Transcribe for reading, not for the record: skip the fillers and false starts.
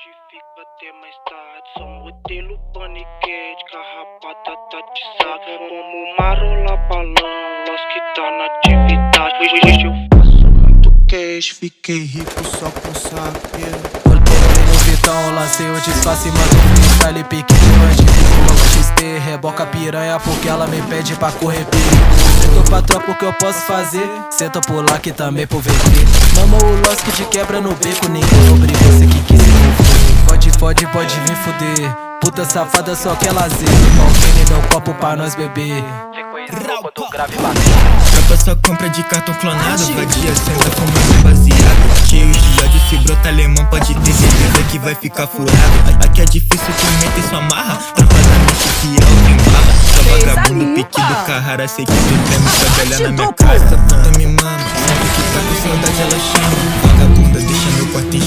Hoje fica até mais tarde, só modelo paniquete, carrapada tá de saco. Como marola balão, los que tá na atividade. Hoje eu faço muito cash, fiquei rico só com saque. Olhei no Vitão, lancei o disfarce, mano, freestyle pique diamante. Logo XT, reboca piranha porque ela me pede pra correr perigo. Sento pra tropa o que eu posso fazer, senta por lá que também por VT. Mama o Los que te quebra no beco, ninguém obriga você que quis se envolver. Pode vir fuder, puta safada só quer lazer. Malvine meu copo pra nós beber. Ficou isso quando o grave bateu. Tropa só compra de cartão clonado, vadia senta fumando baseado. Cheio de ódio, se brota alemão pode ter certeza que vai ficar furado. Aqui é difícil que meter sua marra, tropa da mente que é o que embala. Só vagabundo, pique do Carrara, sei que tu tem muita velha na minha casa. Puta me mama, sempre que tá com saudade ela chama. Vagabunda deixa meu quarto